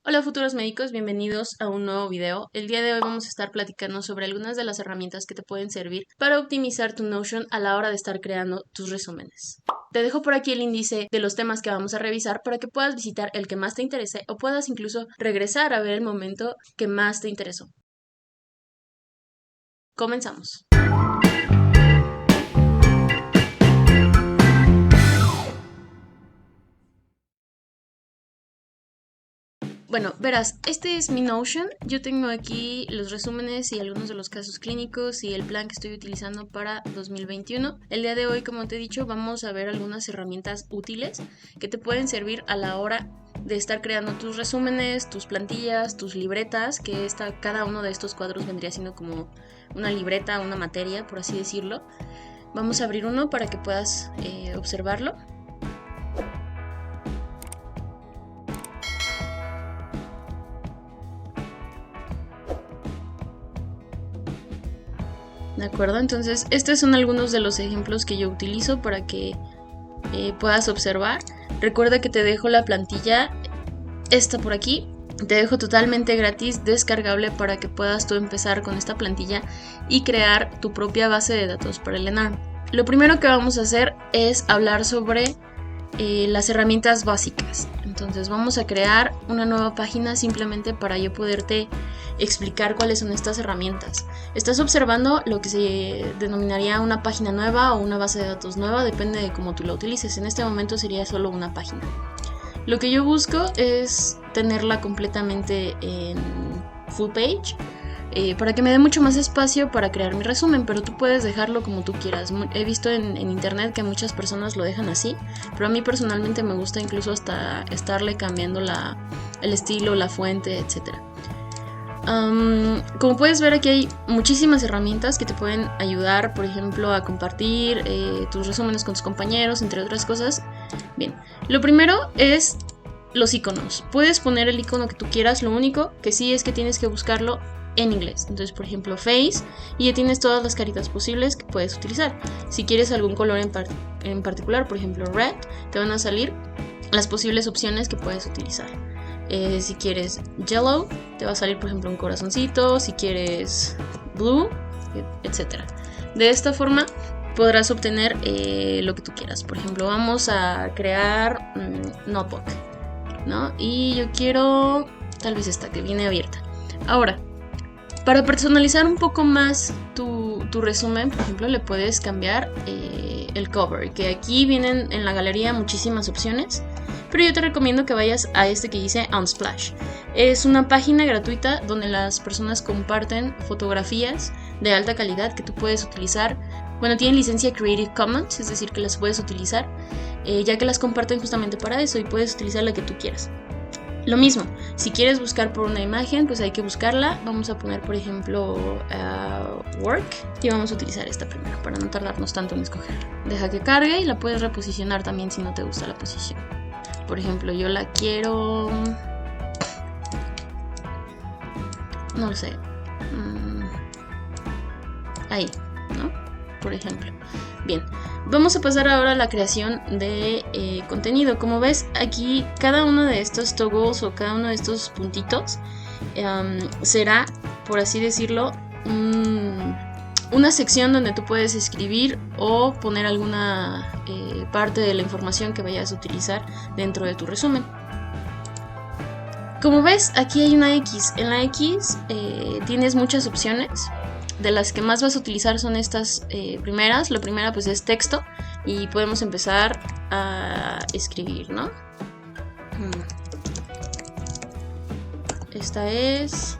Hola futuros médicos, bienvenidos a un nuevo video. El día de hoy vamos a estar platicando sobre algunas de las herramientas que te pueden servir para optimizar tu Notion a la hora de estar creando tus resúmenes. Te dejo por aquí el índice de los temas que vamos a revisar para que puedas visitar el que más te interese o puedas incluso regresar a ver el momento que más te interesó. Comenzamos. Bueno, verás, este es mi Notion. Yo tengo aquí los resúmenes y algunos de los casos clínicos y el plan que estoy utilizando para 2021. El día de hoy, como te he dicho, vamos a ver algunas herramientas útiles que te pueden servir a la hora de estar creando tus resúmenes, tus plantillas, tus libretas, que cada uno de estos cuadros vendría siendo como una libreta, una materia, por así decirlo. Vamos a abrir uno para que puedas observarlo. ¿De acuerdo? Entonces, estos son algunos de los ejemplos que yo utilizo para que puedas observar. Recuerda que te dejo la plantilla, esta por aquí. Te dejo totalmente gratis, descargable, para que puedas tú empezar con esta plantilla y crear tu propia base de datos para el ENARM. Lo primero que vamos a hacer es hablar sobre las herramientas básicas. Entonces vamos a crear una nueva página simplemente para yo poderte explicar cuáles son estas herramientas. Estás observando lo que se denominaría una página nueva o una base de datos nueva, depende de cómo tú la utilices. En este momento sería solo una página. Lo que yo busco es tenerla completamente en full page, para que me dé mucho más espacio para crear mi resumen, pero tú puedes dejarlo como tú quieras. He visto en internet que muchas personas lo dejan así, pero a mí personalmente me gusta incluso hasta estarle cambiando el estilo, la fuente, etc. Como puedes ver, aquí hay muchísimas herramientas que te pueden ayudar, por ejemplo, a compartir tus resúmenes con tus compañeros, entre otras cosas. Bien, lo primero es los iconos. Puedes poner el icono que tú quieras, lo único que sí es que tienes que buscarlo en inglés. Entonces, por ejemplo, face, y ya tienes todas las caritas posibles que puedes utilizar. Si quieres algún color en particular, por ejemplo red, te van a salir las posibles opciones que puedes utilizar. Si quieres yellow, te va a salir, por ejemplo, un corazoncito. Si quieres blue, etc. De esta forma podrás obtener lo que tú quieras. Por ejemplo, vamos a crear notebook, ¿no? Y yo quiero tal vez esta que viene abierta. Ahora, para personalizar un poco más tu resumen, por ejemplo, le puedes cambiar el cover, que aquí vienen en la galería muchísimas opciones, pero yo te recomiendo que vayas a este que dice Unsplash. Es una página gratuita donde las personas comparten fotografías de alta calidad que tú puedes utilizar. Bueno, tienen licencia Creative Commons, es decir, que las puedes utilizar, ya que las comparten justamente para eso, y puedes utilizar la que tú quieras. Lo mismo, si quieres buscar por una imagen, pues hay que buscarla. Vamos a poner, por ejemplo, work, y vamos a utilizar esta primero para no tardarnos tanto en escoger. Deja que cargue y la puedes reposicionar también si no te gusta la posición. Por ejemplo, yo la quiero... no lo sé. Ahí, ¿no? Por ejemplo. Bien, vamos a pasar ahora a la creación de contenido. Como ves, aquí cada uno de estos toggles o cada uno de estos puntitos será, por así decirlo, una sección donde tú puedes escribir o poner alguna parte de la información que vayas a utilizar dentro de tu resumen. Como ves, aquí hay una X. En la X tienes muchas opciones. De las que más vas a utilizar son estas primeras. La primera pues es texto, y podemos empezar a escribir, ¿no? Esta es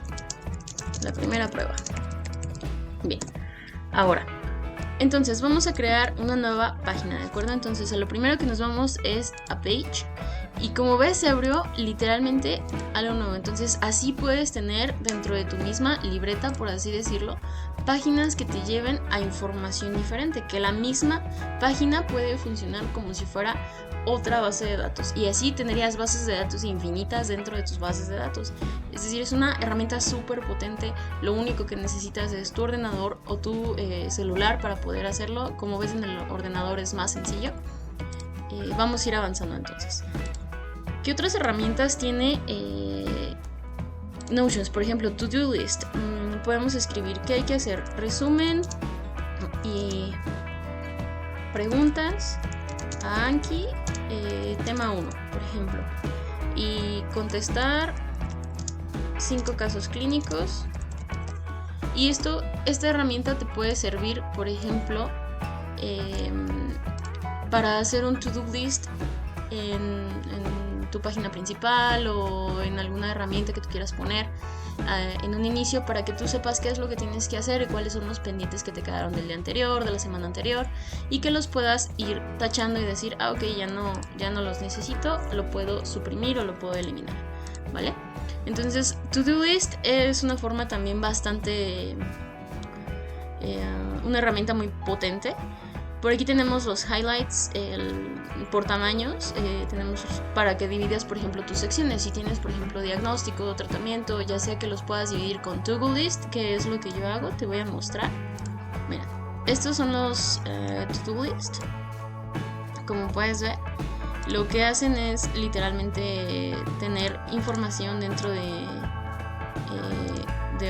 la primera prueba. Bien, ahora, entonces vamos a crear una nueva página, ¿de acuerdo? Entonces a lo primero que nos vamos es a page, y como ves se abrió literalmente algo nuevo. Entonces así puedes tener dentro de tu misma libreta, por así decirlo, páginas que te lleven a información diferente, que la misma página puede funcionar como si fuera otra base de datos, y así tendrías bases de datos infinitas dentro de tus bases de datos. Es decir, es una herramienta súper potente. Lo único que necesitas es tu ordenador o tu celular para poder hacerlo. Como ves, en el ordenador es más sencillo. Vamos a ir avanzando entonces. ¿Qué otras herramientas tiene Notions, por ejemplo, to-do list. Podemos escribir qué hay que hacer. Resumen y preguntas a Anki, tema 1, por ejemplo. Y contestar 5 casos clínicos. Y esta herramienta te puede servir, por ejemplo, para hacer un to-do list en tu página principal o en alguna herramienta que tú quieras poner en un inicio, para que tú sepas qué es lo que tienes que hacer y cuáles son los pendientes que te quedaron del día anterior, de la semana anterior, y que los puedas ir tachando y decir, ok, ya no los necesito, lo puedo suprimir o lo puedo eliminar, ¿vale? Entonces, to-do list es una forma también bastante una herramienta muy potente. Por aquí tenemos los highlights por tamaños. Tenemos para que dividas, por ejemplo, tus secciones. Si tienes, por ejemplo, diagnóstico o tratamiento, ya sea que los puedas dividir con to-do list, que es lo que yo hago, te voy a mostrar. Mira, estos son los to-do list. Como puedes ver, lo que hacen es literalmente tener información dentro de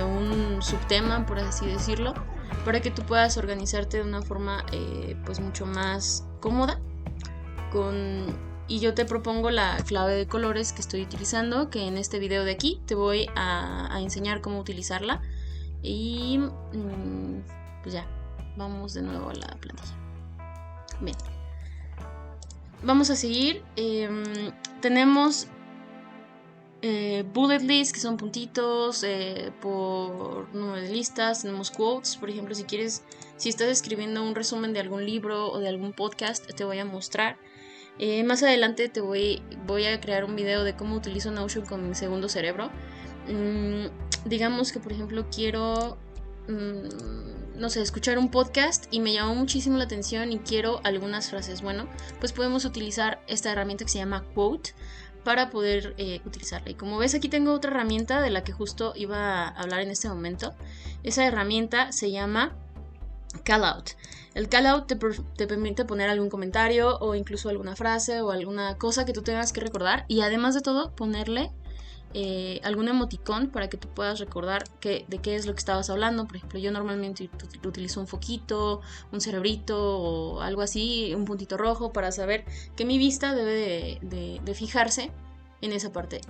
un subtema, por así decirlo, para que tú puedas organizarte de una forma pues mucho más cómoda. Y yo te propongo la clave de colores que estoy utilizando, que en este video de aquí te voy a enseñar cómo utilizarla. Y pues ya, vamos de nuevo a la plantilla. Bien, vamos a seguir. Tenemos bullet lists, que son puntitos por número de listas. Tenemos quotes, por ejemplo, si estás escribiendo un resumen de algún libro o de algún podcast, te voy a mostrar. Más adelante te voy a crear un video de cómo utilizo Notion con mi segundo cerebro. Digamos que, por ejemplo, quiero no sé, escuchar un podcast y me llamó muchísimo la atención y quiero algunas frases. Bueno, pues podemos utilizar esta herramienta que se llama Quote para poder utilizarla. Y como ves, aquí tengo otra herramienta de la que justo iba a hablar en este momento. Esa herramienta se llama Callout. El callout te permite poner algún comentario o incluso alguna frase o alguna cosa que tú tengas que recordar, y además de todo ponerle algún emoticón para que tú puedas recordar de qué es lo que estabas hablando. Por ejemplo, yo normalmente utilizo un foquito, un cerebrito o algo así, un puntito rojo, para saber que mi vista debe de fijarse en esa parte.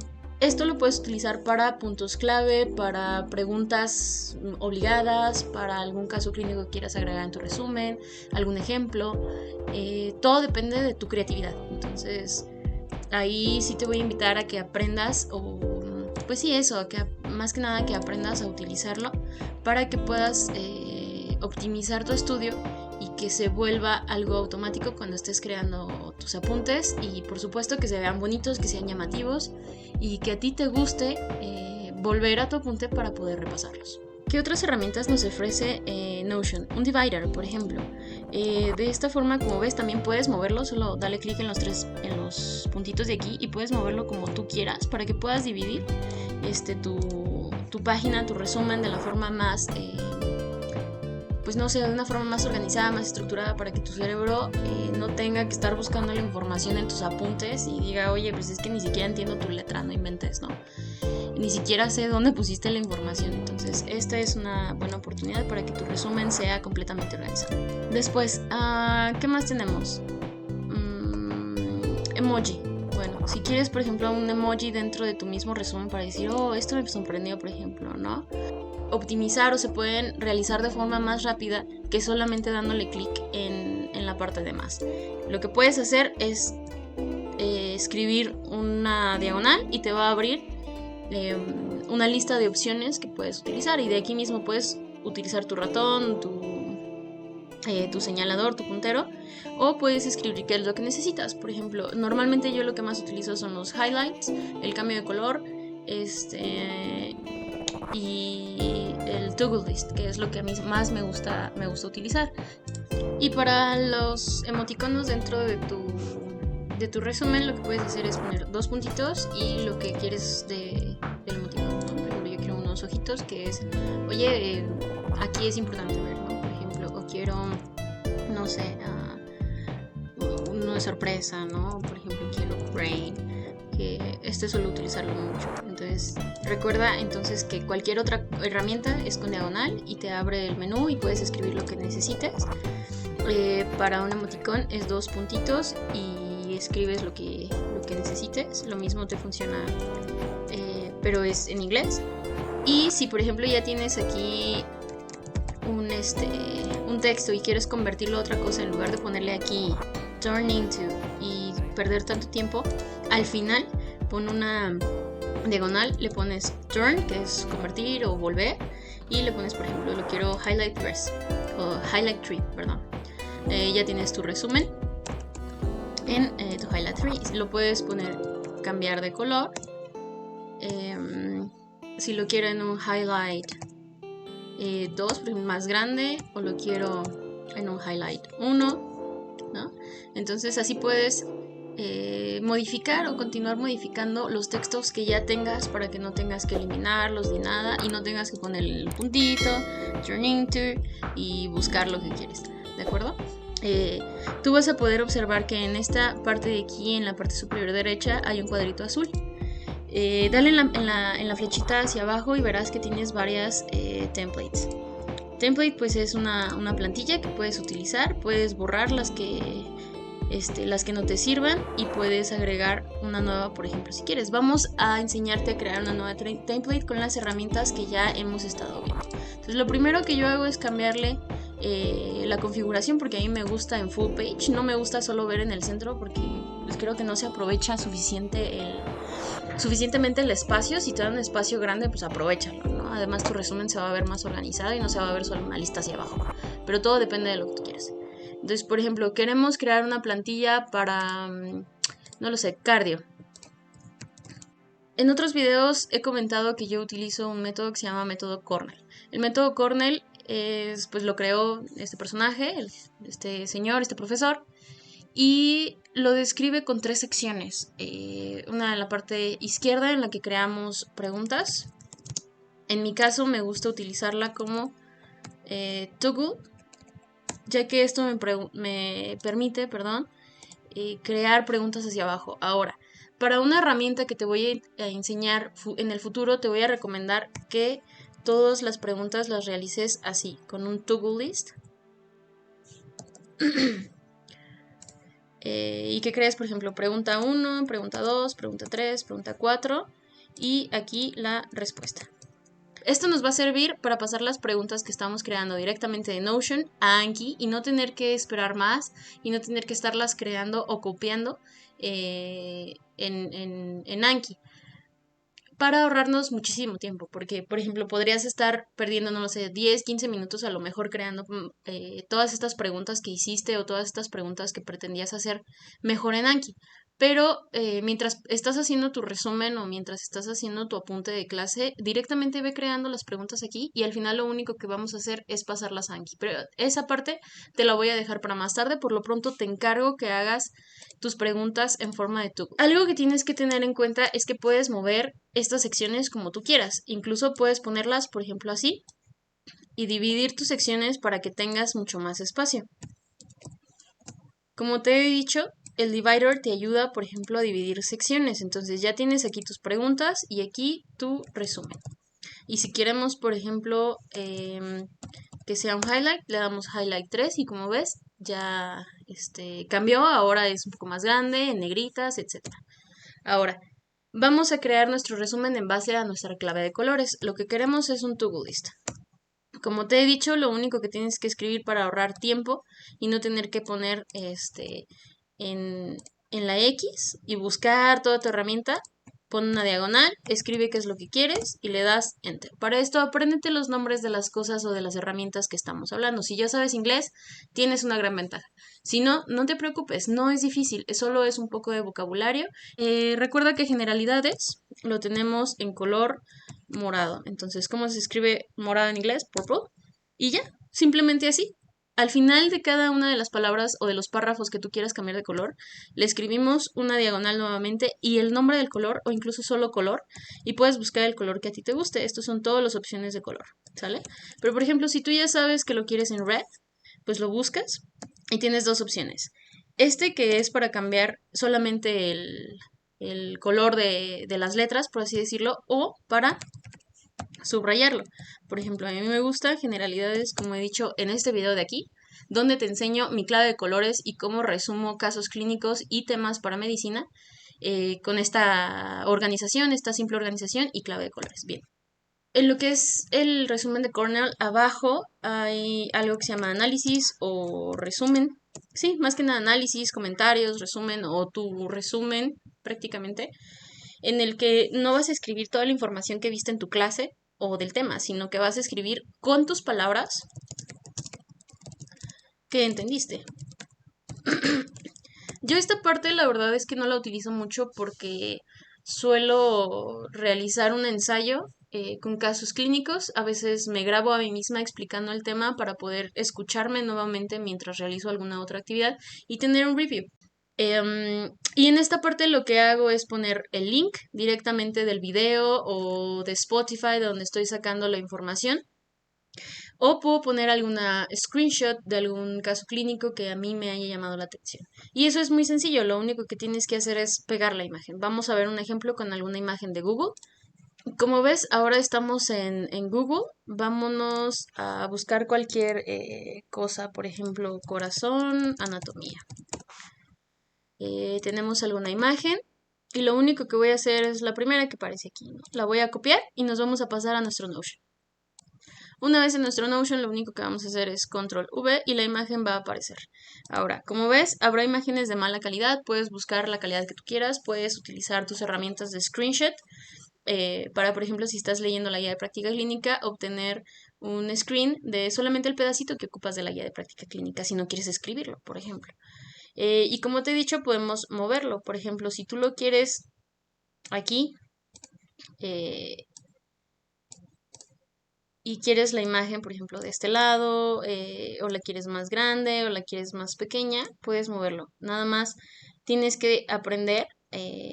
Esto lo puedes utilizar para puntos clave, para preguntas obligadas, para algún caso clínico que quieras agregar en tu resumen, algún ejemplo. Todo depende de tu creatividad. Entonces, ahí sí te voy a invitar a que aprendas, o pues sí, eso, que más que nada que aprendas a utilizarlo para que puedas optimizar tu estudio y que se vuelva algo automático cuando estés creando tus apuntes, y por supuesto que se vean bonitos, que sean llamativos y que a ti te guste volver a tu apunte para poder repasarlos. ¿Qué otras herramientas nos ofrece Notion? Un divider, por ejemplo. De esta forma, como ves, también puedes moverlo. Solo dale clic en los puntitos de aquí y puedes moverlo como tú quieras para que puedas dividir tu página, tu resumen de la forma más, pues no sé, de una forma más organizada, más estructurada, para que tu cerebro no tenga que estar buscando la información en tus apuntes y diga, oye, pues es que ni siquiera entiendo tu letra, no inventes, ¿no? Ni siquiera sé dónde pusiste la información. Entonces, esta es una buena oportunidad para que tu resumen sea completamente organizado. Después, ¿qué más tenemos? Emoji. Bueno, si quieres, por ejemplo, un emoji dentro de tu mismo resumen para decir, oh, esto me sorprendió, por ejemplo, ¿no? Optimizar, o se pueden realizar de forma más rápida que solamente dándole clic en la parte de más. Lo que puedes hacer es escribir una diagonal y te va a abrir una lista de opciones que puedes utilizar, y de aquí mismo puedes utilizar tu ratón, tu señalador, tu puntero, o puedes escribir qué es lo que necesitas. Por ejemplo, normalmente yo lo que más utilizo son los highlights, el cambio de color, y el to-do list, que es lo que a mí más me gusta utilizar. Y para los emoticonos dentro de tu resumen, lo que puedes hacer es poner 2 puntitos y lo que quieres del emoticono, ¿no? Por ejemplo, yo quiero unos ojitos, que es, oye, aquí es importante ver, ¿no? Por ejemplo, o quiero, no sé, uno de sorpresa, ¿no? Por ejemplo, quiero brain, este suelo utilizarlo mucho. Entonces recuerda entonces que cualquier otra herramienta es con diagonal y te abre el menú y puedes escribir lo que necesites. Para un emoticón es 2 puntitos y escribes lo que necesites. Lo mismo te funciona, pero es en inglés. Y si por ejemplo ya tienes aquí un texto y quieres convertirlo a otra cosa, en lugar de ponerle aquí turn into y perder tanto tiempo, al final pon una diagonal, le pones turn, que es convertir o volver, y le pones, por ejemplo, lo quiero highlight press o highlight tree, perdón. Ya tienes tu resumen en tu highlight tree. Lo puedes poner, cambiar de color. Si lo quiero en un highlight 2, más grande, o lo quiero en un highlight 1, ¿no? Entonces así puedes modificar o continuar modificando los textos que ya tengas para que no tengas que eliminarlos ni nada y no tengas que poner el puntito, turn into y buscar lo que quieres, ¿de acuerdo? Tú vas a poder observar que en esta parte de aquí, en la parte superior derecha, hay un cuadrito azul. Dale en la flechita hacia abajo y verás que tienes varias templates. Template pues es una plantilla que puedes utilizar, puedes borrar las que no te sirvan y puedes agregar una nueva, por ejemplo, si quieres. Vamos a enseñarte a crear una nueva template con las herramientas que ya hemos estado viendo. Entonces lo primero que yo hago es cambiarle la configuración, porque a mí me gusta en full page, no me gusta solo ver en el centro porque pues creo que no se aprovecha suficientemente el espacio. Si te dan un espacio grande, pues aprovechalo, ¿no? Además tu resumen se va a ver más organizado y no se va a ver solo una lista hacia abajo, pero todo depende de lo que tú quieras. Entonces, por ejemplo, queremos crear una plantilla para, no lo sé, cardio. En otros videos he comentado que yo utilizo un método que se llama método Cornell. El método Cornell pues lo creó este personaje, este señor, este profesor, y lo describe con 3 secciones. Una en la parte izquierda en la que creamos preguntas. En mi caso me gusta utilizarla como toggle, ya que esto me permite, crear preguntas hacia abajo. Ahora, para una herramienta que te voy a enseñar en el futuro, te voy a recomendar que todas las preguntas las realices así, con un to-do list. Y que crees, por ejemplo, pregunta 1, pregunta 2, pregunta 3, pregunta 4 y aquí la respuesta. Esto nos va a servir para pasar las preguntas que estamos creando directamente de Notion a Anki y no tener que esperar más y no tener que estarlas creando o copiando en Anki, para ahorrarnos muchísimo tiempo, porque por ejemplo podrías estar perdiendo, no lo sé, 10, 15 minutos a lo mejor creando todas estas preguntas que hiciste o todas estas preguntas que pretendías hacer mejor en Anki. Pero mientras estás haciendo tu resumen o mientras estás haciendo tu apunte de clase, directamente ve creando las preguntas aquí y al final lo único que vamos a hacer es pasarlas a Anki. Pero esa parte te la voy a dejar para más tarde. Por lo pronto te encargo que hagas tus preguntas en forma de tubo. Algo que tienes que tener en cuenta es que puedes mover estas secciones como tú quieras. Incluso puedes ponerlas, por ejemplo, así y dividir tus secciones para que tengas mucho más espacio. Como te he dicho, el divider te ayuda, por ejemplo, a dividir secciones. Entonces ya tienes aquí tus preguntas y aquí tu resumen. Y si queremos, por ejemplo, que sea un highlight, le damos highlight 3 y como ves, ya cambió. Ahora es un poco más grande, en negritas, etc. Ahora, vamos a crear nuestro resumen en base a nuestra clave de colores. Lo que queremos es un to-do list. Como te he dicho, lo único que tienes que escribir para ahorrar tiempo y no tener que poner en la X y buscar toda tu herramienta, pon una diagonal, escribe qué es lo que quieres y le das Enter. Para esto, apréndete los nombres de las cosas o de las herramientas que estamos hablando. Si ya sabes inglés, tienes una gran ventaja. Si no, no te preocupes, no es difícil, solo es un poco de vocabulario. Recuerda que generalidades lo tenemos en color morado. Entonces, ¿cómo se escribe morado en inglés? Purple. Y ya, simplemente así. Al final de cada una de las palabras o de los párrafos que tú quieras cambiar de color, le escribimos una diagonal nuevamente y el nombre del color o incluso solo color y puedes buscar el color que a ti te guste. Estos son todas las opciones de color, ¿sale? Pero por ejemplo, si tú ya sabes que lo quieres en red, pues lo buscas y tienes 2 opciones. Que es para cambiar solamente el color de las letras, por así decirlo, o para subrayarlo. Por ejemplo, a mí me gustan generalidades, como he dicho en este video de aquí, donde te enseño mi clave de colores y cómo resumo casos clínicos y temas para medicina con esta organización, esta simple organización y clave de colores. Bien. En lo que es el resumen de Cornell, abajo hay algo que se llama análisis o resumen. Sí, más que nada análisis, comentarios, resumen o tu resumen prácticamente, en el que no vas a escribir toda la información que viste en tu clase o del tema, sino que vas a escribir con tus palabras que entendiste. Yo esta parte la verdad es que no la utilizo mucho porque suelo realizar un ensayo con casos clínicos. A veces me grabo a mí misma explicando el tema para poder escucharme nuevamente mientras realizo alguna otra actividad y tener un review. Y en esta parte lo que hago es poner el link directamente del video o de Spotify donde estoy sacando la información. O puedo poner alguna screenshot de algún caso clínico que a mí me haya llamado la atención. Y eso es muy sencillo, lo único que tienes que hacer es pegar la imagen. Vamos a ver un ejemplo con alguna imagen de Google. Como ves, ahora estamos en Google. Vámonos a buscar cualquier cosa, por ejemplo, corazón, anatomía. Tenemos alguna imagen y lo único que voy a hacer es la primera que aparece aquí, ¿no? La voy a copiar y nos vamos a pasar a nuestro Notion. Una vez en nuestro Notion, lo único que vamos a hacer es control V y la imagen va a aparecer. Ahora, como ves, habrá imágenes de mala calidad, puedes buscar la calidad que tú quieras, puedes utilizar tus herramientas de screenshot para, por ejemplo, si estás leyendo la guía de práctica clínica, obtener un screen de solamente el pedacito que ocupas de la guía de práctica clínica, si no quieres escribirlo, por ejemplo. Y como te he dicho, podemos moverlo. Por ejemplo, si tú lo quieres aquí, y quieres la imagen, por ejemplo, de este lado, o la quieres más grande, o la quieres más pequeña, puedes moverlo. Nada más tienes que aprender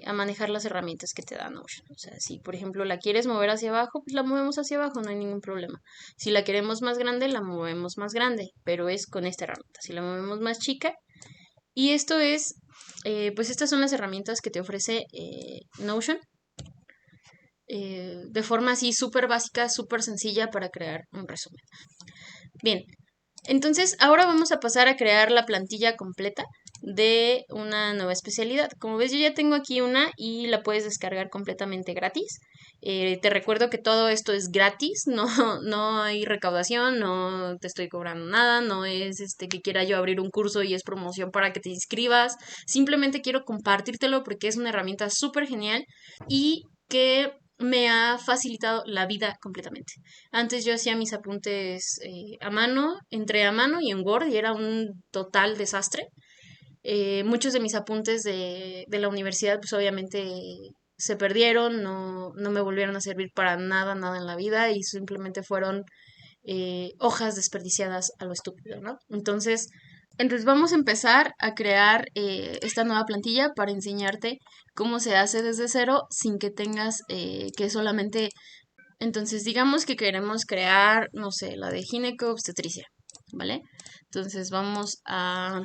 a manejar las herramientas que te da Notion. O sea, si por ejemplo la quieres mover hacia abajo, pues la movemos hacia abajo, no hay ningún problema. Si la queremos más grande, la movemos más grande, pero es con esta herramienta. Si la movemos más chica, y esto es, pues estas son las herramientas que te ofrece Notion de forma así súper básica, súper sencilla para crear un resumen. Bien, entonces ahora vamos a pasar a crear la plantilla completa de una nueva especialidad. Como ves, yo ya tengo aquí una y la puedes descargar completamente gratis. Te recuerdo que todo esto es gratis, no, no hay recaudación, no te estoy cobrando nada, no es que quiera yo abrir un curso y es promoción para que te inscribas. Simplemente quiero compartírtelo porque es una herramienta súper genial y que me ha facilitado la vida completamente. Antes yo hacía mis apuntes a mano, entre a mano y en Word y era un total desastre. Muchos de mis apuntes de la universidad pues obviamente se perdieron, no, no me volvieron a servir para nada, nada en la vida y simplemente fueron hojas desperdiciadas a lo estúpido, ¿no? Entonces vamos a empezar a crear esta nueva plantilla para enseñarte cómo se hace desde cero sin que tengas que solamente... Entonces digamos que queremos crear, no sé, la de gineco-obstetricia, ¿vale? Entonces vamos a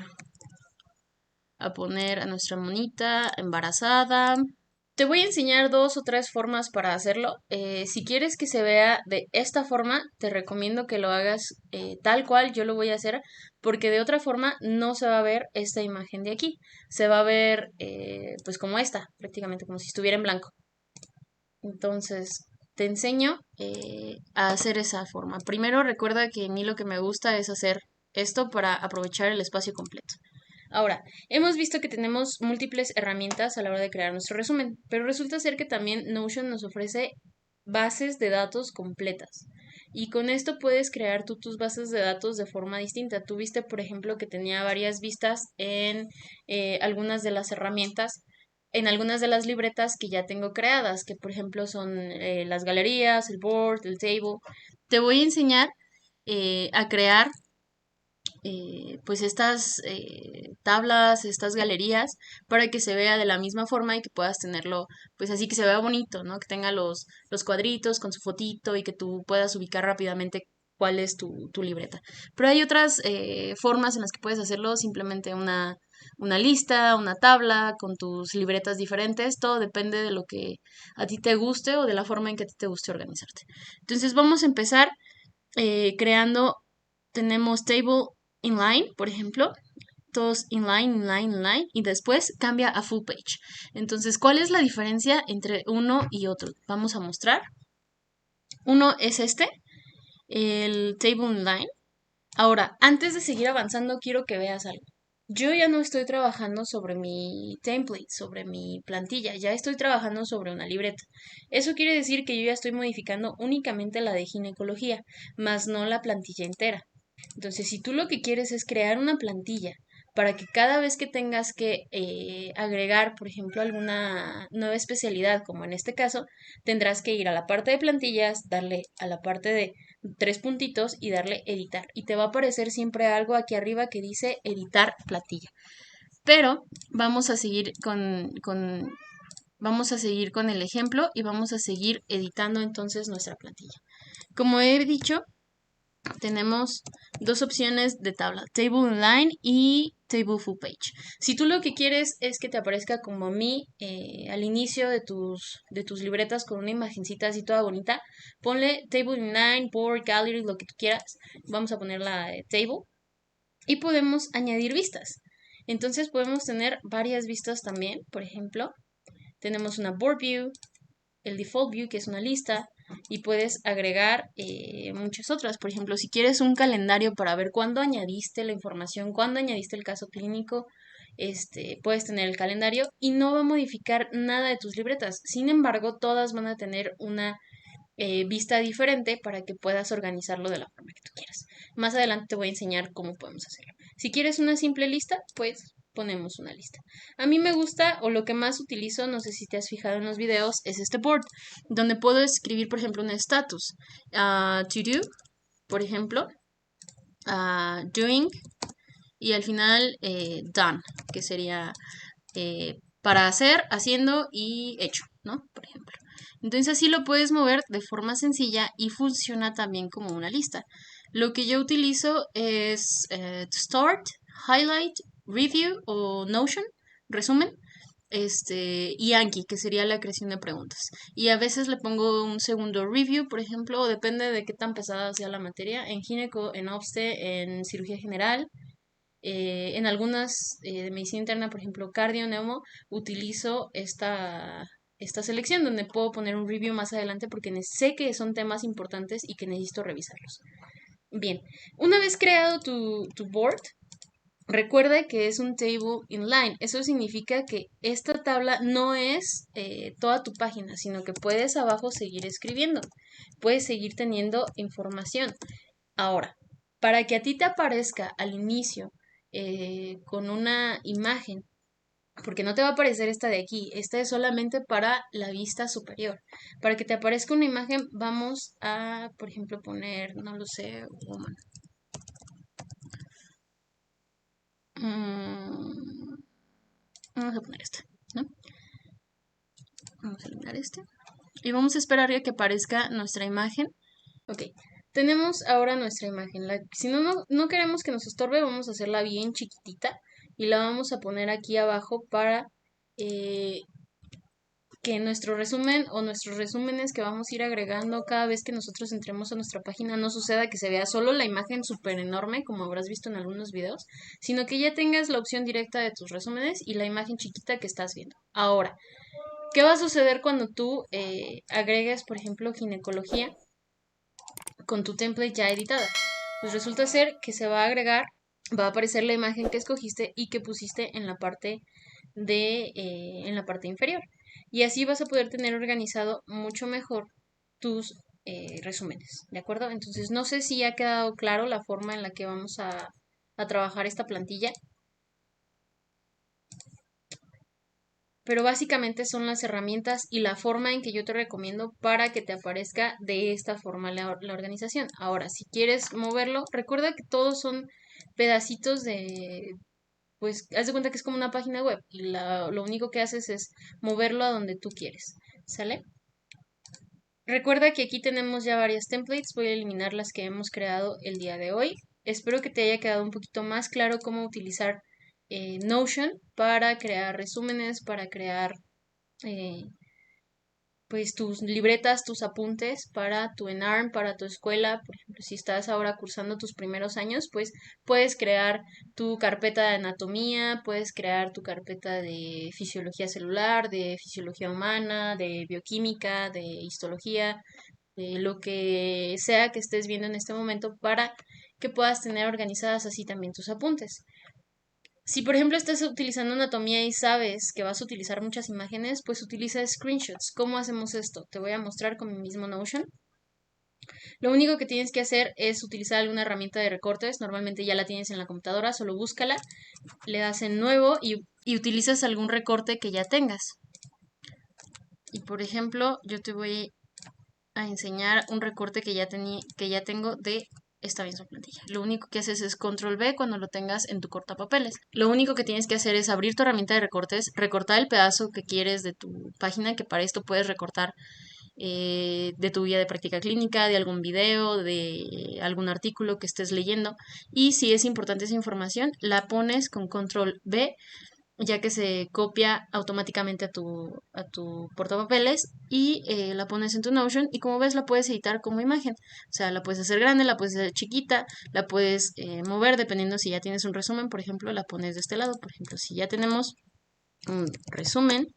poner a nuestra monita embarazada. Te voy a enseñar dos o tres formas para hacerlo. Si quieres que se vea de esta forma, te recomiendo que lo hagas tal cual yo lo voy a hacer, porque de otra forma no se va a ver esta imagen de aquí. Se va a ver pues como esta, prácticamente como si estuviera en blanco. Entonces, te enseño a hacer esa forma. Primero recuerda que a mí lo que me gusta es hacer esto para aprovechar el espacio completo. Ahora, hemos visto que tenemos múltiples herramientas a la hora de crear nuestro resumen, pero resulta ser que también Notion nos ofrece bases de datos completas. Y con esto puedes crear tú tus bases de datos de forma distinta. Tú viste, por ejemplo, que tenía varias vistas en algunas de las herramientas, en algunas de las libretas que ya tengo creadas, que por ejemplo son las galerías, el board, el table. Te voy a enseñar a crear pues estas tablas, estas galerías, para que se vea de la misma forma y que puedas tenerlo, pues así que se vea bonito, ¿no? Que tenga los cuadritos con su fotito y que tú puedas ubicar rápidamente cuál es tu libreta. Pero hay otras formas en las que puedes hacerlo, simplemente una lista, una tabla con tus libretas diferentes, todo depende de lo que a ti te guste o de la forma en que a ti te guste organizarte. Entonces vamos a empezar creando, tenemos table inline, por ejemplo, todos inline, inline, inline, y después cambia a full page. Entonces, ¿cuál es la diferencia entre uno y otro? Vamos a mostrar. Uno es este, el table inline. Ahora, antes de seguir avanzando, quiero que veas algo. Yo ya no estoy trabajando sobre mi template, sobre mi plantilla, ya estoy trabajando sobre una libreta. Eso quiere decir que yo ya estoy modificando únicamente la de ginecología, más no la plantilla entera. Entonces, si tú lo que quieres es crear una plantilla para que cada vez que tengas que agregar, por ejemplo, alguna nueva especialidad, como en este caso, tendrás que ir a la parte de plantillas, darle a la parte de tres puntitos y darle editar. Y te va a aparecer siempre algo aquí arriba que dice editar plantilla. Pero vamos a seguir vamos a seguir con el ejemplo y vamos a seguir editando entonces nuestra plantilla. Como he dicho, tenemos dos opciones de tabla, Table Inline y Table Full Page. Si tú lo que quieres es que te aparezca como a mí al inicio de tus libretas con una imagencita así toda bonita, ponle Table Inline, Board, Gallery, lo que tú quieras. Vamos a poner la Table y podemos añadir vistas. Entonces podemos tener varias vistas también. Por ejemplo, tenemos una Board View, el Default View, que es una lista, y puedes agregar muchas otras. Por ejemplo, si quieres un calendario para ver cuándo añadiste la información, cuándo añadiste el caso clínico, puedes tener el calendario y no va a modificar nada de tus libretas. Sin embargo, todas van a tener una vista diferente para que puedas organizarlo de la forma que tú quieras. Más adelante te voy a enseñar cómo podemos hacerlo. Si quieres una simple lista, pues ponemos una lista. A mí me gusta, o lo que más utilizo, no sé si te has fijado en los videos, es este board, donde puedo escribir, por ejemplo, un status. To do, por ejemplo, doing, y al final done, que sería para hacer, haciendo y hecho, ¿no? Por ejemplo. Entonces así lo puedes mover de forma sencilla y funciona también como una lista. Lo que yo utilizo es Start, Highlight, Review o Notion, resumen, y Anki, que sería la creación de preguntas. Y a veces le pongo un segundo review, por ejemplo, o depende de qué tan pesada sea la materia, en gineco, en obste, en cirugía general. En algunas de medicina interna, por ejemplo, cardio, neumo, utilizo esta selección donde puedo poner un review más adelante porque sé que son temas importantes y que necesito revisarlos. Bien, una vez creado tu board, recuerda que es un table inline. Eso significa que esta tabla no es toda tu página, sino que puedes abajo seguir escribiendo. Puedes seguir teniendo información. Ahora, para que a ti te aparezca al inicio con una imagen, porque no te va a aparecer esta de aquí, esta es solamente para la vista superior. Para que te aparezca una imagen, vamos a, por ejemplo, poner, no lo sé, woman. Vamos a poner esta, ¿no? Vamos a eliminar este. Y vamos a esperar a que aparezca nuestra imagen. Ok, tenemos ahora nuestra imagen. Si no queremos que nos estorbe, vamos a hacerla bien chiquitita y la vamos a poner aquí abajo para que nuestro resumen o nuestros resúmenes que vamos a ir agregando cada vez que nosotros entremos a nuestra página no suceda que se vea solo la imagen súper enorme como habrás visto en algunos videos, sino que ya tengas la opción directa de tus resúmenes y la imagen chiquita que estás viendo. Ahora, ¿qué va a suceder cuando tú agregues, por ejemplo, ginecología con tu template ya editada? Pues resulta ser que se va a agregar, va a aparecer la imagen que escogiste y que pusiste en la parte en la parte inferior. Y así vas a poder tener organizado mucho mejor tus resúmenes, ¿de acuerdo? Entonces no sé si ha quedado claro la forma en la que vamos a trabajar esta plantilla, pero básicamente son las herramientas y la forma en que yo te recomiendo para que te aparezca de esta forma la organización. Ahora, si quieres moverlo, recuerda que todos son pedacitos pues, haz de cuenta que es como una página web y lo único que haces es moverlo a donde tú quieres, ¿sale? Recuerda que aquí tenemos ya varias templates, voy a eliminar las que hemos creado el día de hoy. Espero que te haya quedado un poquito más claro cómo utilizar Notion para crear resúmenes, para crear eh, pues tus libretas, tus apuntes para tu ENARM, para tu escuela. Por ejemplo, si estás ahora cursando tus primeros años, pues puedes crear tu carpeta de anatomía, puedes crear tu carpeta de fisiología celular, de fisiología humana, de bioquímica, de histología, de lo que sea que estés viendo en este momento para que puedas tener organizadas así también tus apuntes. Si por ejemplo estás utilizando anatomía y sabes que vas a utilizar muchas imágenes, pues utiliza screenshots. ¿Cómo hacemos esto? Te voy a mostrar con mi mismo Notion. Lo único que tienes que hacer es utilizar alguna herramienta de recortes. Normalmente ya la tienes en la computadora, solo búscala, le das en nuevo y utilizas algún recorte que ya tengas. Y por ejemplo, yo te voy a enseñar un recorte que ya tengo de esta misma plantilla. Lo único que haces es control V cuando lo tengas en tu cortapapeles. Lo único que tienes que hacer es abrir tu herramienta de recortes, recortar el pedazo que quieres de tu página, que para esto puedes recortar de tu guía de práctica clínica, de algún video, de algún artículo que estés leyendo. Y si es importante esa información, la pones con control V, ya que se copia automáticamente a tu portapapeles y la pones en tu Notion y como ves la puedes editar como imagen. O sea, la puedes hacer grande, la puedes hacer chiquita, la puedes mover dependiendo si ya tienes un resumen, por ejemplo, la pones de este lado. Por ejemplo, si ya tenemos un resumen,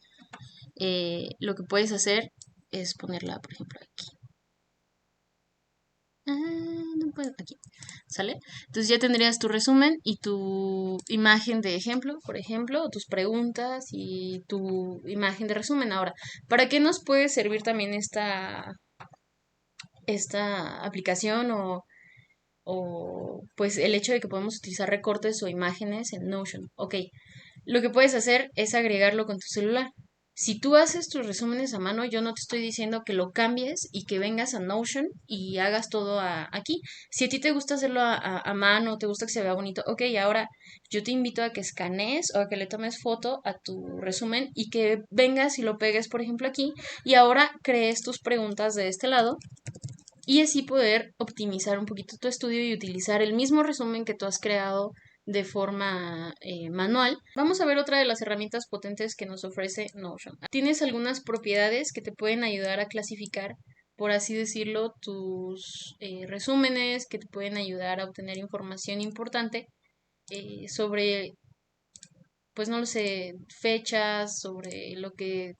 lo que puedes hacer es ponerla, por ejemplo, aquí. No puedo, aquí, ¿sale? Entonces ya tendrías tu resumen y tu imagen de ejemplo, por ejemplo, o tus preguntas y tu imagen de resumen. Ahora, ¿para qué nos puede servir también esta aplicación o pues el hecho de que podemos utilizar recortes o imágenes en Notion? Ok, lo que puedes hacer es agregarlo con tu celular. Si tú haces tus resúmenes a mano, yo no te estoy diciendo que lo cambies y que vengas a Notion y hagas todo aquí. Si a ti te gusta hacerlo a mano, te gusta que se vea bonito, ok, ahora yo te invito a que escanees o a que le tomes foto a tu resumen y que vengas y lo pegues, por ejemplo, aquí y ahora crees tus preguntas de este lado y así poder optimizar un poquito tu estudio y utilizar el mismo resumen que tú has creado de forma manual. Vamos a ver otra de las herramientas potentes que nos ofrece Notion. Tienes algunas propiedades que te pueden ayudar a clasificar, por así decirlo, tus resúmenes, que te pueden ayudar a obtener información importante sobre, pues no lo sé, fechas, sobre lo que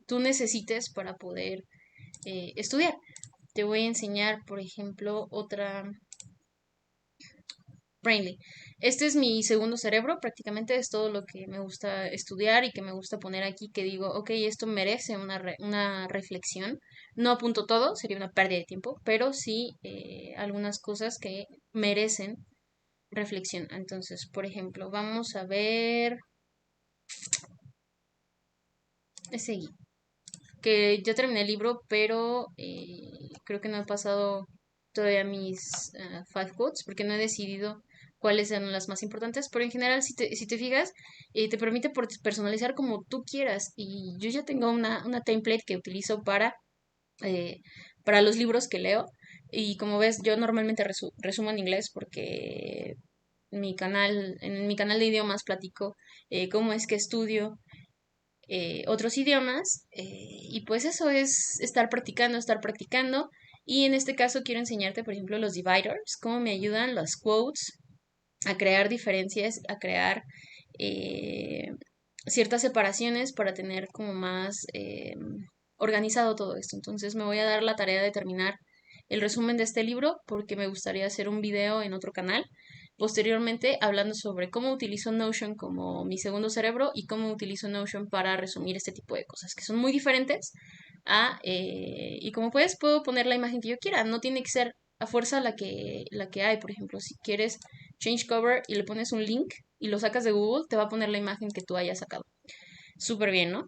tú necesites para poder estudiar. Te voy a enseñar, por ejemplo, otra Brainly. Este es mi segundo cerebro, prácticamente es todo lo que me gusta estudiar y que me gusta poner aquí, que digo, ok, esto merece una reflexión. No apunto todo, sería una pérdida de tiempo, pero sí algunas cosas que merecen reflexión. Entonces, por ejemplo, vamos a ver ese que ya terminé el libro, pero creo que no he pasado todavía mis five quotes porque no he decidido cuáles eran las más importantes, pero en general, si te fijas, te permite personalizar como tú quieras y yo ya tengo una template que utilizo eh, para los libros que leo y como ves, yo normalmente resumo en inglés porque en mi canal de idiomas platico cómo es que estudio otros idiomas y pues eso es estar practicando y en este caso quiero enseñarte por ejemplo los dividers, cómo me ayudan los quotes a crear diferencias, a crear eh, ciertas separaciones para tener como más organizado todo esto. Entonces me voy a dar la tarea de terminar el resumen de este libro porque me gustaría hacer un video en otro canal posteriormente hablando sobre cómo utilizo Notion como mi segundo cerebro y cómo utilizo Notion para resumir este tipo de cosas que son muy diferentes y como puedes puedo poner la imagen que yo quiera, no tiene que ser a fuerza la que hay, por ejemplo, si quieres change cover y le pones un link y lo sacas de Google, te va a poner la imagen que tú hayas sacado. Súper bien, ¿no?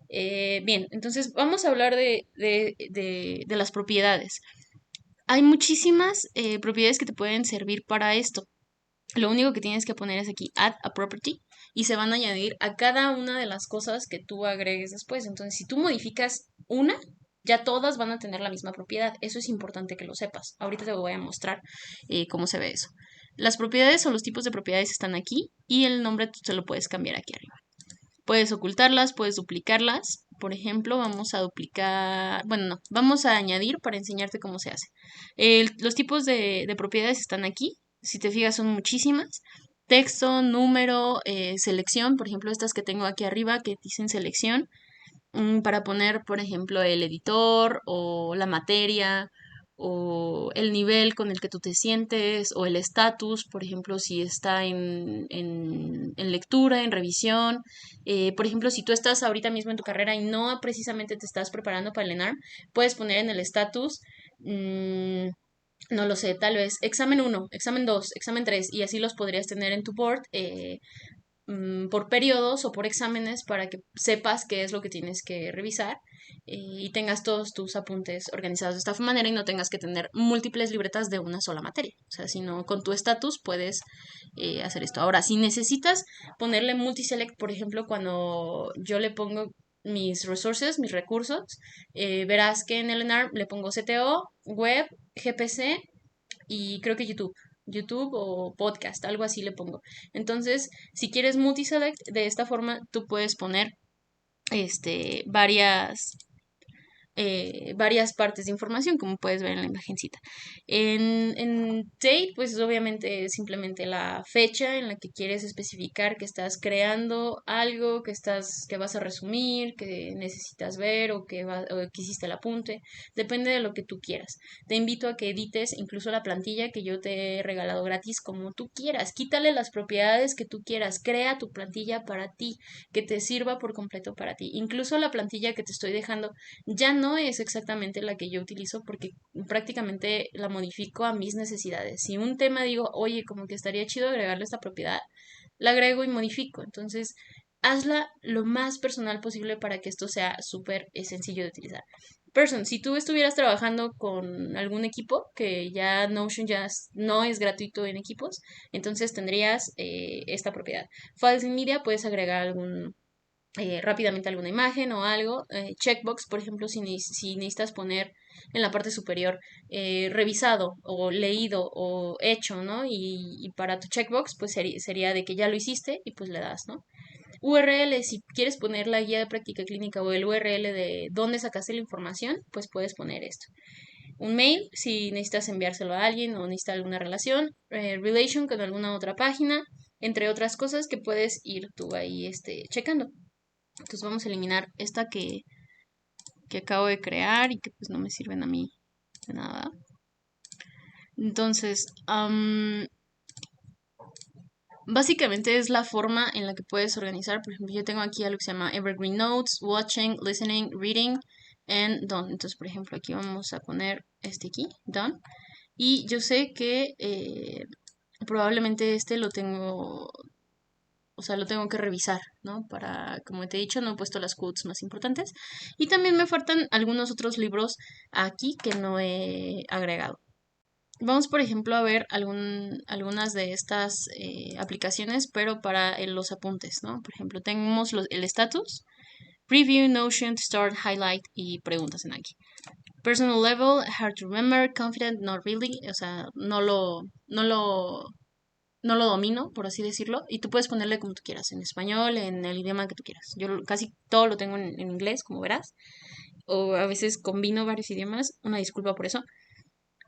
Bien, entonces vamos a hablar de las propiedades. Hay muchísimas propiedades que te pueden servir para esto. Lo único que tienes que poner es aquí add a property y se van a añadir a cada una de las cosas que tú agregues después. Entonces, si tú modificas una, ya todas van a tener la misma propiedad. Eso es importante que lo sepas. Ahorita te voy a mostrar cómo se ve eso. Las propiedades o los tipos de propiedades están aquí y el nombre tú se lo puedes cambiar aquí arriba. Puedes ocultarlas, puedes duplicarlas. Por ejemplo, vamos a duplicar, bueno, no, vamos a añadir para enseñarte cómo se hace. Los tipos de propiedades están aquí. Si te fijas, son muchísimas. Texto, número, selección, por ejemplo, estas que tengo aquí arriba que dicen selección, para poner, por ejemplo, el editor o la materia o el nivel con el que tú te sientes o el estatus, por ejemplo, si está en lectura, en revisión. Por ejemplo, si tú estás ahorita mismo en tu carrera y no precisamente te estás preparando para el ENARM, puedes poner en el estatus, no lo sé, tal vez examen 1, examen 2, examen 3 y así los podrías tener en tu board. Por periodos o por exámenes para que sepas qué es lo que tienes que revisar, y tengas todos tus apuntes organizados de esta manera y no tengas que tener múltiples libretas de una sola materia. O sea, sino con tu estatus puedes hacer esto. Ahora, si necesitas ponerle multiselect, por ejemplo, cuando yo le pongo mis resources, mis recursos, verás que en el ENAR le pongo CTO, web, GPC y creo que YouTube o podcast, algo así le pongo. Entonces, si quieres multiselect, de esta forma tú puedes poner varias varias partes de información, como puedes ver en la imagencita. En date, pues obviamente es simplemente la fecha en la que quieres especificar que estás creando algo, que vas a resumir, que necesitas ver o que hiciste el apunte. Depende de lo que tú quieras. Te invito a que edites incluso la plantilla que yo te he regalado gratis como tú quieras. Quítale las propiedades que tú quieras. Crea tu plantilla para ti, que te sirva por completo para ti. Incluso la plantilla que te estoy dejando ya no es exactamente la que yo utilizo porque prácticamente la modifico a mis necesidades. Si un tema digo, oye, como que estaría chido agregarle esta propiedad, la agrego y modifico. Entonces, hazla lo más personal posible para que esto sea súper sencillo de utilizar. Si tú estuvieras trabajando con algún equipo, que ya Notion no es gratuito en equipos, entonces tendrías esta propiedad. Files in Media, puedes agregar rápidamente alguna imagen o algo. Checkbox, por ejemplo, si necesitas poner en la parte superior revisado o leído o hecho, ¿no? Y para tu checkbox, pues sería de que ya lo hiciste y pues le das, ¿no? URL, si quieres poner la guía de práctica clínica o el URL de dónde sacaste la información, pues puedes poner esto. Un mail, si necesitas enviárselo a alguien o necesitas alguna relación, relation con alguna otra página, entre otras cosas que puedes ir tú ahí checando. Entonces vamos a eliminar esta que acabo de crear y que pues no me sirven a mí de nada. Entonces, básicamente es la forma en la que puedes organizar. Por ejemplo, yo tengo aquí algo que se llama Evergreen Notes, Watching, Listening, Reading and Done. Entonces, por ejemplo, aquí vamos a poner aquí, Done. Y yo sé que probablemente lo tengo, o sea, lo tengo que revisar, ¿no? Para, como te he dicho, no he puesto las quotes más importantes. Y también me faltan algunos otros libros aquí que no he agregado. Vamos, por ejemplo, a ver algunas de estas aplicaciones, pero para los apuntes, ¿no? Por ejemplo, tenemos el status, Preview, Notion, Start, Highlight y preguntas en aquí. Personal level, hard to remember, confident, not really, o sea, no lo domino, por así decirlo, y tú puedes ponerle como tú quieras, en español, en el idioma que tú quieras. Yo casi todo lo tengo en inglés, como verás, o a veces combino varios idiomas, una disculpa por eso.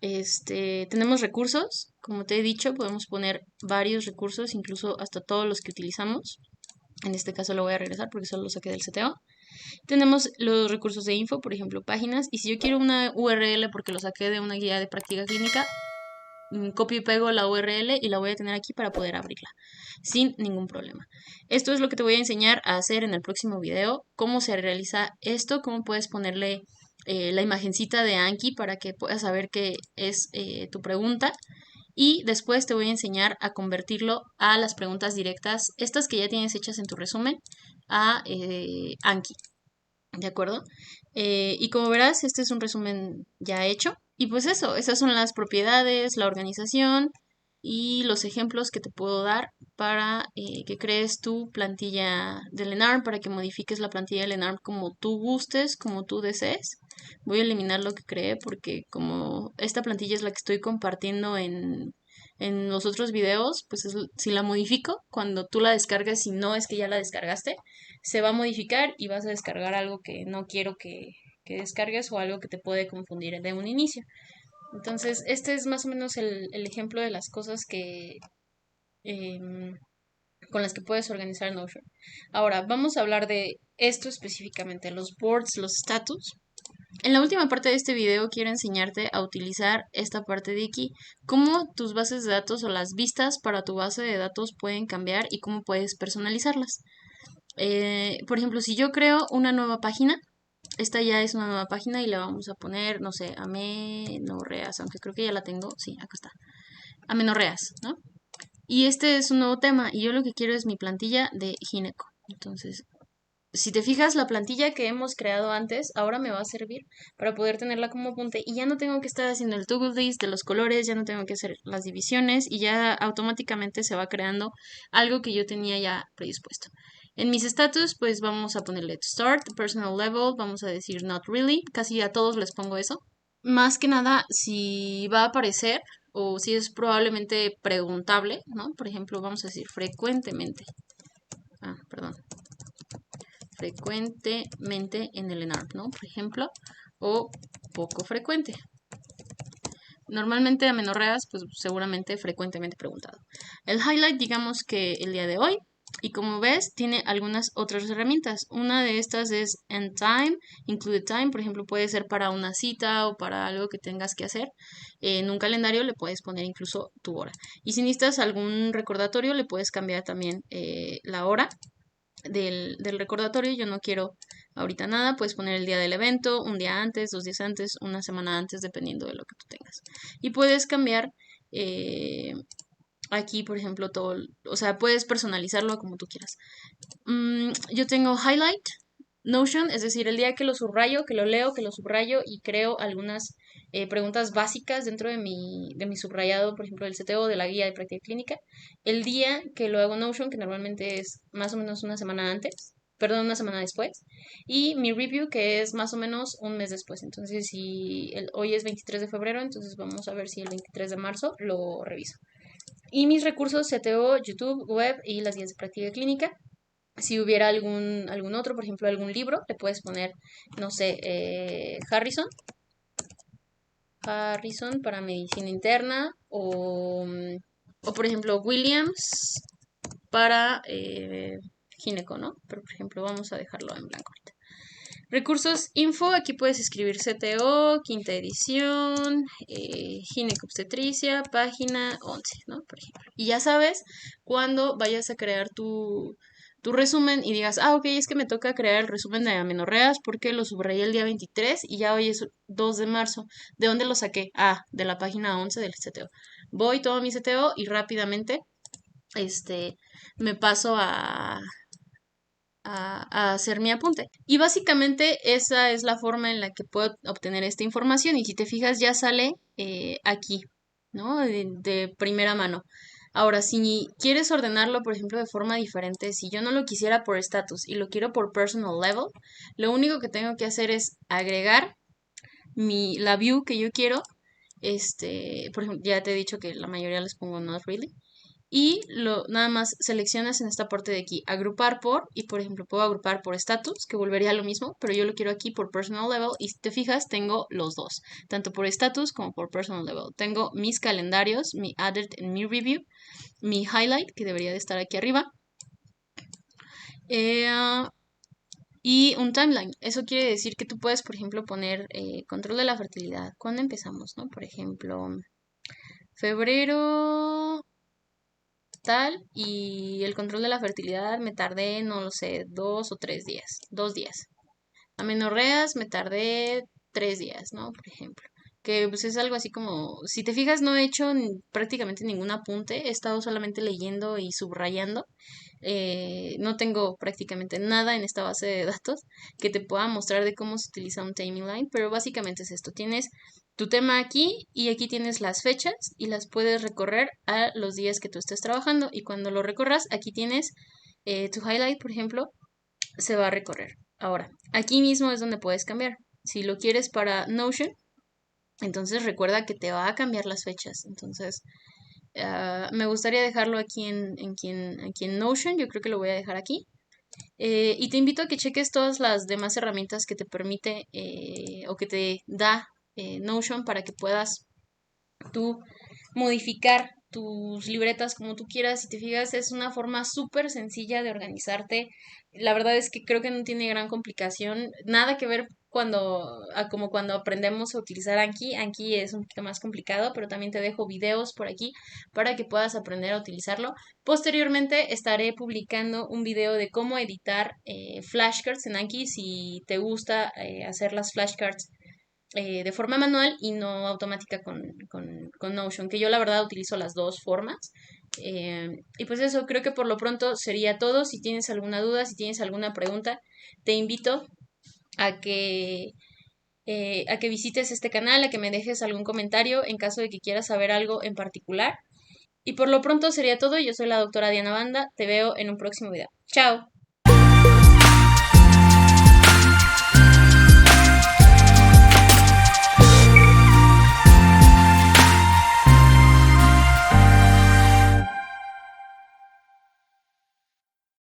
Tenemos recursos, como te he dicho, podemos poner varios recursos, incluso hasta todos los que utilizamos. En este caso lo voy a regresar porque solo lo saqué del CTO. Tenemos los recursos de info, por ejemplo, páginas, y si yo quiero una URL porque lo saqué de una guía de práctica clínica, copio y pego la URL y la voy a tener aquí para poder abrirla sin ningún problema. Esto es lo que te voy a enseñar a hacer en el próximo video, cómo se realiza esto, cómo puedes ponerle la imagencita de Anki para que puedas saber qué es tu pregunta. Y después te voy a enseñar a convertirlo a las preguntas directas, estas que ya tienes hechas en tu resumen, a Anki. ¿De acuerdo? Y como verás, este es un resumen ya hecho. Y pues eso, esas son las propiedades, la organización y los ejemplos que te puedo dar para que crees tu plantilla de Lenarm, para que modifiques la plantilla de Lenarm como tú gustes, como tú desees. Voy a eliminar lo que creé porque como esta plantilla es la que estoy compartiendo en los otros videos, pues si la modifico, cuando tú la descargues, si no es que ya la descargaste, se va a modificar y vas a descargar algo que no quiero que descargues o algo que te puede confundir de un inicio. Entonces, este es más o menos el ejemplo de las cosas em, con las que puedes organizar Notion. Ahora, vamos a hablar de esto específicamente, los boards, los status. En la última parte de este video quiero enseñarte a utilizar esta parte de aquí, cómo tus bases de datos o las vistas para tu base de datos pueden cambiar y cómo puedes personalizarlas. Por ejemplo, si yo creo una nueva página, esta ya es una nueva página y le vamos a poner, no sé, amenorreas, aunque creo que ya la tengo, sí, acá está, amenorreas, ¿no? Y este es un nuevo tema y yo lo que quiero es mi plantilla de gineco. Entonces, si te fijas, la plantilla que hemos creado antes ahora me va a servir para poder tenerla como apunte y ya no tengo que estar haciendo el toggle list de los colores, ya no tengo que hacer las divisiones y ya automáticamente se va creando algo que yo tenía ya predispuesto. En mis status, pues vamos a ponerle to start, personal level, vamos a decir not really, casi a todos les pongo eso. Más que nada, si va a aparecer o si es probablemente preguntable, ¿no? Por ejemplo, vamos a decir frecuentemente. Perdón, frecuentemente en el ENARP, ¿no? Por ejemplo, o poco frecuente. Normalmente amenorreas, pues seguramente frecuentemente preguntado. El highlight, digamos que el día de hoy, y como ves, tiene algunas otras herramientas. Una de estas es end time, include time, por ejemplo, puede ser para una cita o para algo que tengas que hacer. En un calendario le puedes poner incluso tu hora. Y si necesitas algún recordatorio, le puedes cambiar también la hora del recordatorio. Yo no quiero ahorita nada, puedes poner el día del evento, un día antes, 2 días antes, una semana antes, dependiendo de lo que tú tengas. Y puedes cambiar aquí, por ejemplo, todo, o sea, puedes personalizarlo como tú quieras. Yo tengo highlight, Notion, es decir, el día que lo subrayo, que lo leo, que lo subrayo y creo algunas preguntas básicas dentro de mi subrayado, por ejemplo, del CTO, de la guía de práctica clínica. El día que lo hago Notion, que normalmente es más o menos una semana antes, perdón, una semana después. Y mi review, que es más o menos un mes después. Entonces, si hoy es 23 de febrero, entonces vamos a ver si el 23 de marzo lo reviso. Y mis recursos CTO, YouTube, web y las guías de práctica clínica. Si hubiera algún otro, por ejemplo, algún libro, le puedes poner, no sé, Harrison para medicina interna o por ejemplo, Williams para gineco, ¿no? Pero, por ejemplo, vamos a dejarlo en blanco ahorita. Recursos info, aquí puedes escribir CTO, quinta edición, ginecobstetricia, página 11, ¿no? Por ejemplo. Y ya sabes, cuando vayas a crear tu resumen y digas, ok, es que me toca crear el resumen de amenorreas porque lo subrayé el día 23 y ya hoy es 2 de marzo. ¿De dónde lo saqué? De la página 11 del CTO. Voy, tomo mi CTO y rápidamente me paso a hacer mi apunte. Y básicamente esa es la forma en la que puedo obtener esta información. Y si te fijas, ya sale aquí, ¿no? De primera mano. Ahora, si quieres ordenarlo, por ejemplo, de forma diferente, si yo no lo quisiera por status y lo quiero por personal level, lo único que tengo que hacer es agregar la view que yo quiero. Por ejemplo, ya te he dicho que la mayoría les pongo not really y nada más seleccionas en esta parte de aquí, agrupar por, y por ejemplo puedo agrupar por status, que volvería a lo mismo, pero yo lo quiero aquí por personal level, y si te fijas tengo los dos, tanto por status como por personal level. Tengo mis calendarios, mi added en mi review, mi highlight, que debería de estar aquí arriba, y un timeline. Eso quiere decir que tú puedes, por ejemplo, poner control de la fertilidad. ¿Cuándo empezamos, no? Por ejemplo, febrero tal, y el control de la fertilidad me tardé, no lo sé, 2 o 3 días, 2 días. Amenorreas me tardé 3 días, ¿no? Por ejemplo. Que pues es algo así como, si te fijas, no he hecho prácticamente ningún apunte, he estado solamente leyendo y subrayando. No tengo prácticamente nada en esta base de datos que te pueda mostrar de cómo se utiliza un timeline, pero básicamente es esto. Tienes tu tema aquí y aquí tienes las fechas y las puedes recorrer a los días que tú estés trabajando y cuando lo recorras, aquí tienes tu highlight, por ejemplo, se va a recorrer. Ahora, aquí mismo es donde puedes cambiar. Si lo quieres para Notion, entonces recuerda que te va a cambiar las fechas. Entonces, Me gustaría dejarlo aquí en Notion, yo creo que lo voy a dejar aquí. Y te invito a que cheques todas las demás herramientas que te permite o que te da Notion para que puedas tú modificar tus libretas como tú quieras. Si te fijas, es una forma súper sencilla de organizarte. La verdad es que creo que no tiene gran complicación. Nada que ver como cuando aprendemos a utilizar Anki. Anki es un poquito más complicado, pero también te dejo videos por aquí para que puedas aprender a utilizarlo. Posteriormente estaré publicando un video de cómo editar flashcards en Anki. Si te gusta hacer las flashcards de forma manual y no automática con Notion, que yo la verdad utilizo las dos formas. Y pues eso, creo que por lo pronto sería todo. Si tienes alguna duda, si tienes alguna pregunta, te invito a a que visites este canal, a que me dejes algún comentario en caso de que quieras saber algo en particular. Y por lo pronto sería todo. Yo soy la doctora Diana Banda. Te veo en un próximo video. Chao.